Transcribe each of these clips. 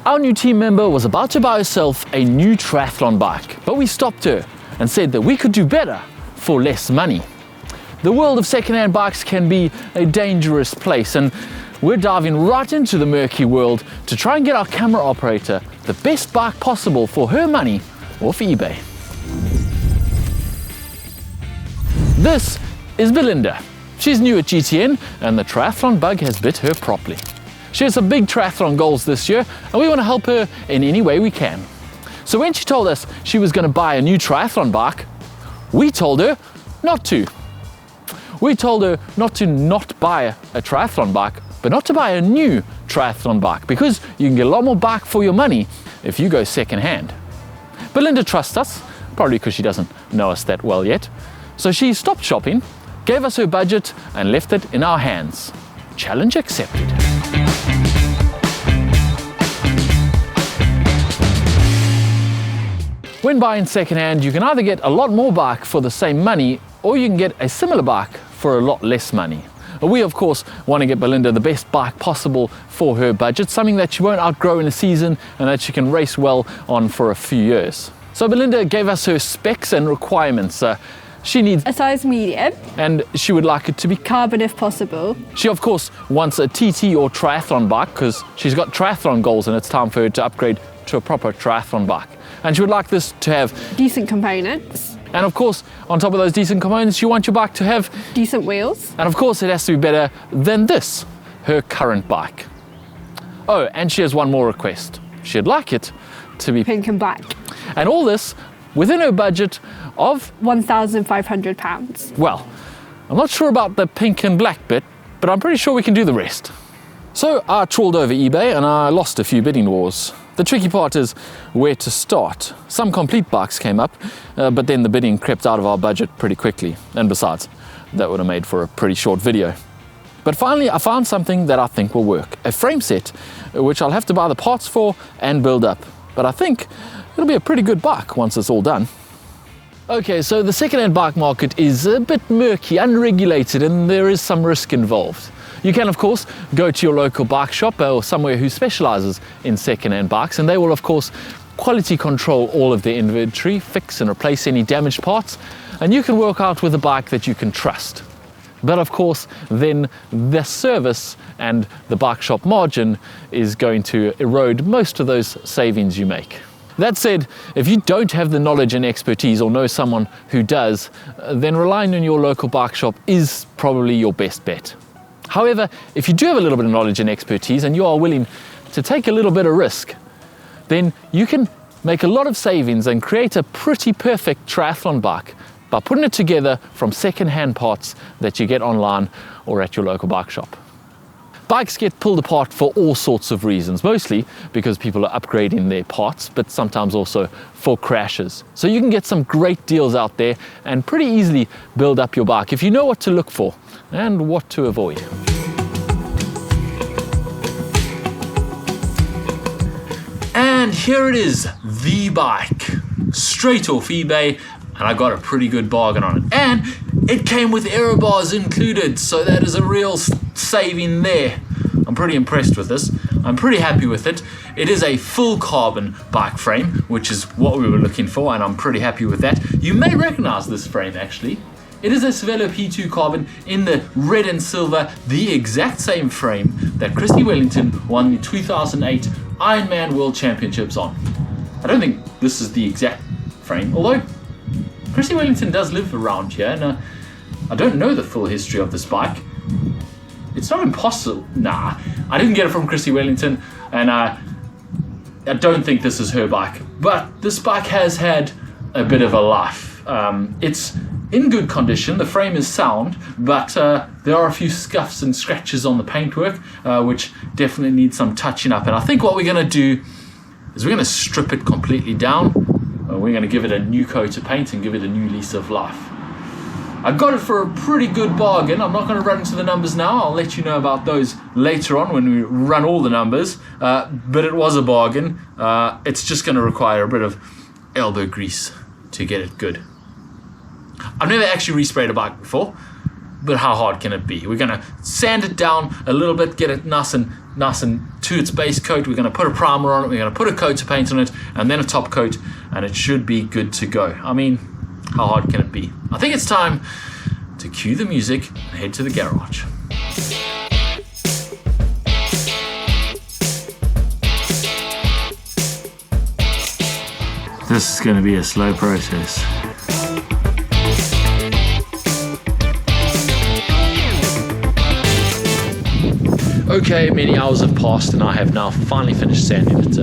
Our new team member was about to buy herself a new triathlon bike, but we stopped her and said that we could do better for less money. The world of second-hand bikes can be a dangerous place, and we're diving right into the murky world to try and get our camera operator the best bike possible for her money off eBay. This is Belinda. She's new at GTN and the triathlon bug has bit her properly. She has some big triathlon goals this year and we want to help her in any way we can. So when she told us she was going to buy a new triathlon bike, we told her not to. We told her not to not buy a triathlon bike, but not to buy a new triathlon bike, because you can get a lot more bike for your money if you go second hand. Belinda trusts us, probably because she doesn't know us that well yet. So she stopped shopping, gave us her budget and left it in our hands. Challenge accepted. When buying secondhand, you can either get a lot more bike for the same money, or you can get a similar bike for a lot less money. We of course want to get Belinda the best bike possible for her budget, something that she won't outgrow in a season and that she can race well on for a few years. So Belinda gave us her specs and requirements. She needs a size medium, and she would like it to be carbon if possible. She of course wants a TT or triathlon bike because she's got triathlon goals and it's time for her to upgrade to a proper triathlon bike. And she would like this to have decent components. And of course, on top of those decent components, you want your bike to have decent wheels. And of course, it has to be better than this, her current bike. Oh, and she has one more request. She'd like it to be pink and black. And all this within her budget of £1,500. Well, I'm not sure about the pink and black bit, but I'm pretty sure we can do the rest. So I trawled over eBay and I lost a few bidding wars. The tricky part is where to start. Some complete bikes came up, but then the bidding crept out of our budget pretty quickly. And besides, that would have made for a pretty short video. But finally, I found something that I think will work. A frame set, which I'll have to buy the parts for and build up. But I think it'll be a pretty good bike once it's all done. Okay, so the second-hand bike market is a bit murky, unregulated, and there is some risk involved. You can, of course, go to your local bike shop or somewhere who specializes in second-hand bikes, and they will, of course, quality control all of their inventory, fix and replace any damaged parts, and you can work out with a bike that you can trust. But of course, then the service and the bike shop margin is going to erode most of those savings you make. That said, if you don't have the knowledge and expertise or know someone who does, then relying on your local bike shop is probably your best bet. However, if you do have a little bit of knowledge and expertise and you are willing to take a little bit of risk, then you can make a lot of savings and create a pretty perfect triathlon bike by putting it together from second-hand parts that you get online or at your local bike shop. Bikes get pulled apart for all sorts of reasons, mostly because people are upgrading their parts, but sometimes also for crashes. So you can get some great deals out there and pretty easily build up your bike if you know what to look for and what to avoid. And here it is, the bike, straight off eBay, and I got a pretty good bargain on it. And it came with aero bars included, so that is a real saving there. I'm pretty impressed with this. I'm pretty happy with it. It is a full carbon bike frame, which is what we were looking for, and I'm pretty happy with that. You may recognize this frame actually. It is a Svensson P2 carbon in the red and silver, the exact same frame that Christy Wellington won the 2008 Ironman World Championships on. I don't think this is the exact frame, although Christy Wellington does live around here, and I don't know the full history of this bike. It's not impossible. Nah, I didn't get it from Christy Wellington, and I don't think this is her bike. But this bike has had a bit of a life. It's in good condition, the frame is sound, but there are a few scuffs and scratches on the paintwork, which definitely need some touching up. And I think what we're going to do is we're going to strip it completely down. We're going to give it a new coat of paint and give it a new lease of life. I got it for a pretty good bargain. I'm not going to run into the numbers now. I'll let you know about those later on when we run all the numbers. But it was a bargain. It's just going to require a bit of elbow grease to get it good. I've never actually resprayed a bike before, but how hard can it be? We're going to sand it down a little bit, get it nice and nice and to its base coat. We're going to put a primer on it, we're going to put a coat of paint on it, and then a top coat, and it should be good to go. I mean, how hard can it be? I think it's time to cue the music and head to the garage. This is going to be a slow process. Okay, many hours have passed and I have now finally finished sanding it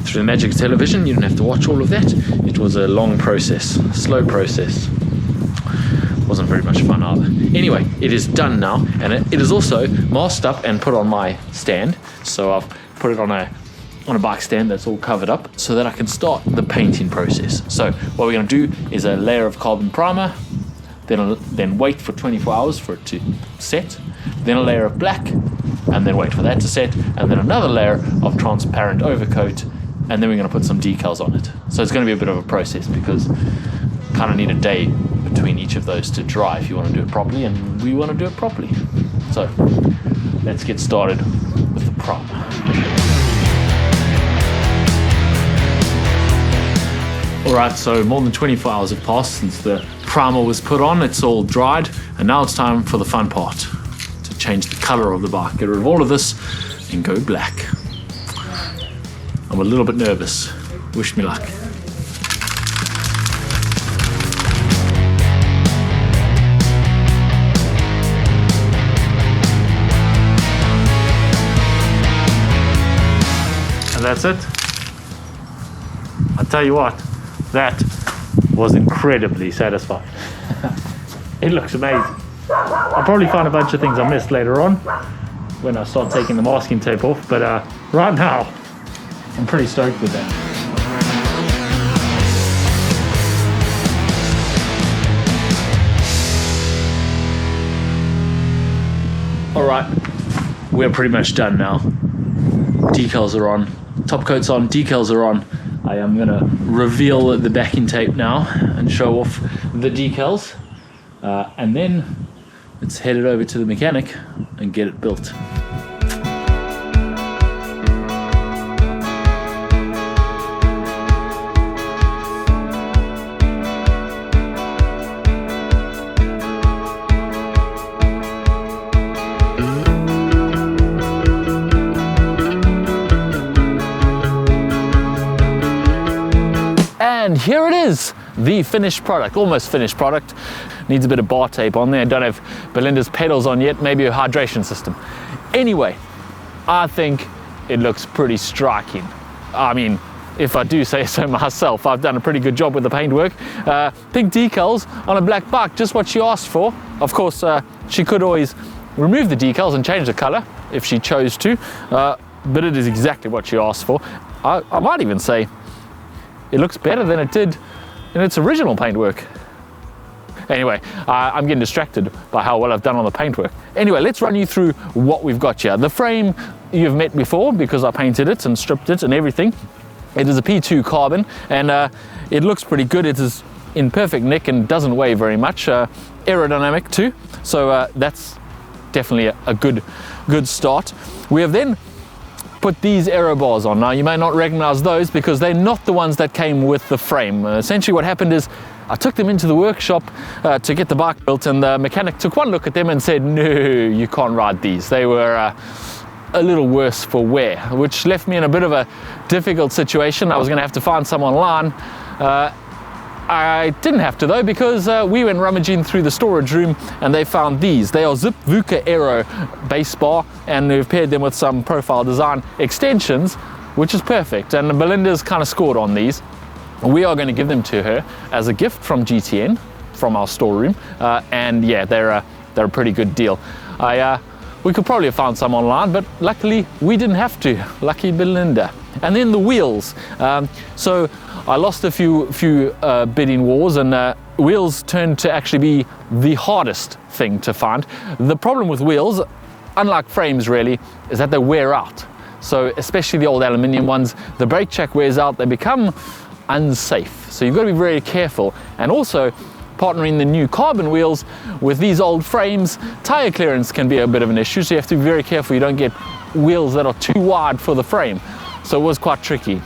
through the magic of television. You don't have to watch all of that. It was a long process, slow process. Wasn't very much fun either. Anyway, it is done now, and it is also masked up and put on my stand. So I've put it on a bike stand that's all covered up so that I can start the painting process. So what we're going to do is a layer of carbon primer, then wait for 24 hours for it to set, then a layer of black, and then wait for that to set, and then another layer of transparent overcoat, and then we're going to put some decals on it. So it's going to be a bit of a process because you kind of need a day between each of those to dry if you want to do it properly, and we want to do it properly. So let's get started with the primer. Alright, so more than 24 hours have passed since the primer was put on. It's all dried, and now it's time for the fun part. Change the color of the bike, get rid of all of this and go black. I'm a little bit nervous. Wish me luck. And that's it. I'll tell you what, that was incredibly satisfying. It looks amazing. I'll probably find a bunch of things I missed later on when I start taking the masking tape off, but right now I'm pretty stoked with that. Alright, we're pretty much done now. Decals are on, top coat's on, decals are on. I am going to reveal the backing tape now and show off the decals, and then let's head it over to the mechanic and get it built. And here it is, the finished product, almost finished product. Needs a bit of bar tape on there. I don't have Belinda's pedals on yet, maybe a hydration system. Anyway, I think it looks pretty striking. I mean, if I do say so myself, I've done a pretty good job with the paintwork. Pink decals on a black bike, just what she asked for. Of course, she could always remove the decals and change the color if she chose to, but it is exactly what she asked for. I might even say it looks better than it did in its original paintwork. Anyway, I'm getting distracted by how well I've done on the paintwork. Anyway, let's run you through what we've got here. The frame you've met before because I painted it and stripped it and everything. It is a P2 carbon, and it looks pretty good. It is in perfect nick and doesn't weigh very much. Aerodynamic too, so that's definitely a good start. We have then put these aero bars on. Now you may not recognize those because they're not the ones that came with the frame. Essentially what happened is I took them into the workshop to get the bike built, and the mechanic took one look at them and said, no, you can't ride these. They were a little worse for wear, which left me in a bit of a difficult situation. I was going to have to find some online. I didn't have to though, because we went rummaging through the storage room and they found these. They are Zip VUCA Aero base bar, and we've paired them with some Profile Design extensions, which is perfect. And Belinda's kind of scored on these. We are going to give them to her as a gift from GTN, from our storeroom, and yeah, they're a pretty good deal. We could probably have found some online, but luckily we didn't have to. Lucky Belinda. And then the wheels. So I lost a few bidding wars, and wheels turned to actually be the hardest thing to find. The problem with wheels, unlike frames really, is that they wear out. So especially the old aluminium ones, the brake check wears out, they become unsafe. So you've got to be very careful. And also, partnering the new carbon wheels with these old frames, tire clearance can be a bit of an issue, so you have to be very careful you don't get wheels that are too wide for the frame. So it was quite tricky.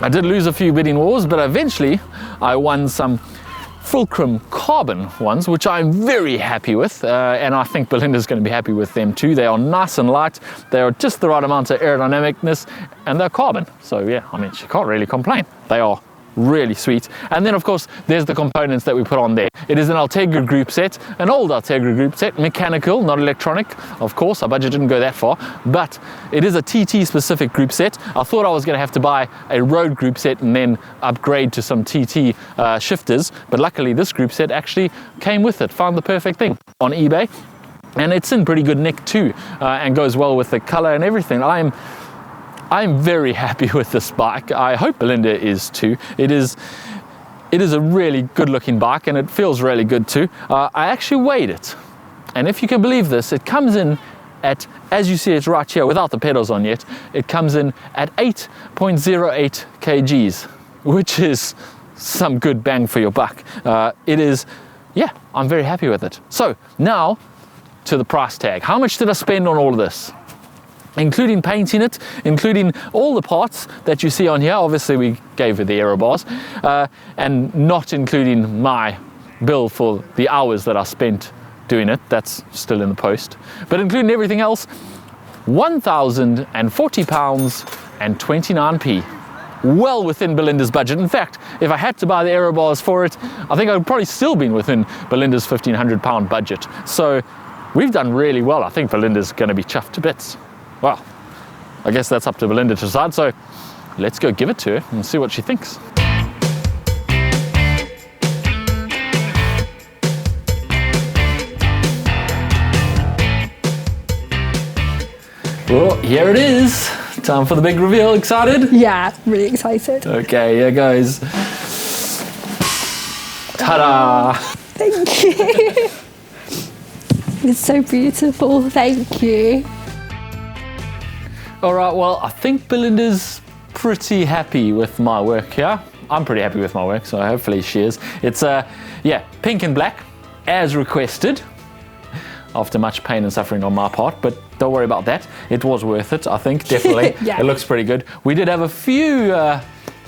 I did lose a few bidding wars, but eventually I won some fulcrum carbon ones, which I'm very happy with, and I think Belinda's going to be happy with them too. They are nice and light, they are just the right amount of aerodynamicness, and they're carbon. So yeah, I mean, she can't really complain. They are really sweet. And then of course there's the components that we put on there. It is an Ultegra group set, an old Ultegra group set, mechanical, not electronic. Of course, our budget didn't go that far, but it is a TT specific group set. I thought I was going to have to buy a road group set and then upgrade to some TT shifters, but luckily this group set actually came with it. Found the perfect thing on eBay, and it's in pretty good nick too, and goes well with the color and everything. I'm very happy with this bike. I hope Belinda is too. It is a really good looking bike, and it feels really good too. I actually weighed it, and if you can believe this, it comes in at, as you see it right here without the pedals on yet, it comes in at 8.08 kgs, which is some good bang for your buck. Yeah, I'm very happy with it. So now to the price tag. How much did I spend on all of this? Including painting it, including all the parts that you see on here. Obviously we gave her the aero bars, and not including my bill for the hours that I spent doing it. That's still in the post. But including everything else, £1,040 and 29p. Well within Belinda's budget. In fact, if I had to buy the aero bars for it, I think I would probably still been within Belinda's £1,500 budget. So we've done really well. I think Belinda's going to be chuffed to bits. Well, I guess that's up to Belinda to decide, so let's go give it to her and see what she thinks. Well, here it is. Time for the big reveal. Excited? Yeah, really excited. Okay, here goes. Ta-da! Thank you. It's so beautiful. Thank you. All right, well, I think Belinda's pretty happy with my work here. I'm pretty happy with my work, so hopefully she is. It's, yeah, pink and black, as requested, after much pain and suffering on my part, but don't worry about that. It was worth it, I think, definitely. Yeah. It looks pretty good. We did have a few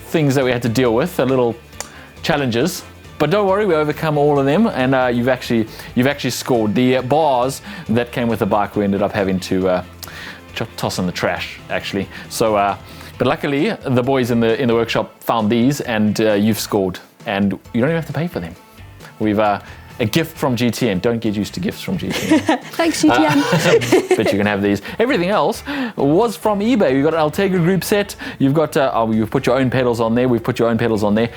things that we had to deal with, little challenges, but don't worry, we overcome all of them, and you've actually scored. The bars that came with the bike, we ended up having to toss in the trash, actually. So, but luckily the boys in the workshop found these, and you've scored, and you don't even have to pay for them. We've a gift from GTN. Don't get used to gifts from GTN. Thanks, GTN. But you can have these. Everything else was from eBay. We've got an Ultegra group set. You've got you've put your own pedals on there. We've put your own pedals on there.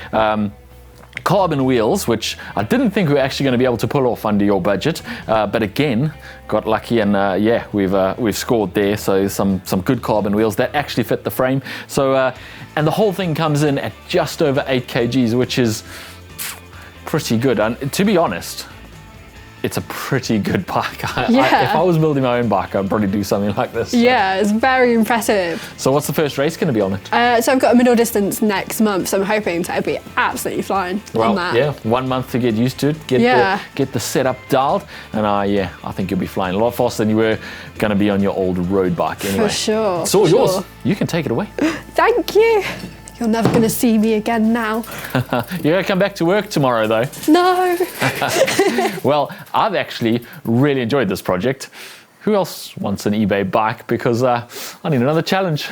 Carbon wheels, which I didn't think we were actually going to be able to pull off under your budget, but again, got lucky, and yeah, we've scored there. So some good carbon wheels that actually fit the frame. So and the whole thing comes in at just over 8 kgs, which is pretty good. And to be honest, it's a pretty good bike. If I was building my own bike, I'd probably do something like this. So. Yeah, it's very impressive. So what's the first race going to be on it? So I've got a middle distance next month, so I'm hoping to be absolutely flying on that. Yeah, 1 month to get used to it, get the setup dialed, and yeah, I think you'll be flying a lot faster than you were going to be on your old road bike anyway. For sure. It's all yours. You can take it away. Thank you. You're never going to see me again now. You're going to come back to work tomorrow, though. No. Well, I've actually really enjoyed this project. Who else wants an eBay bike? Because I need another challenge.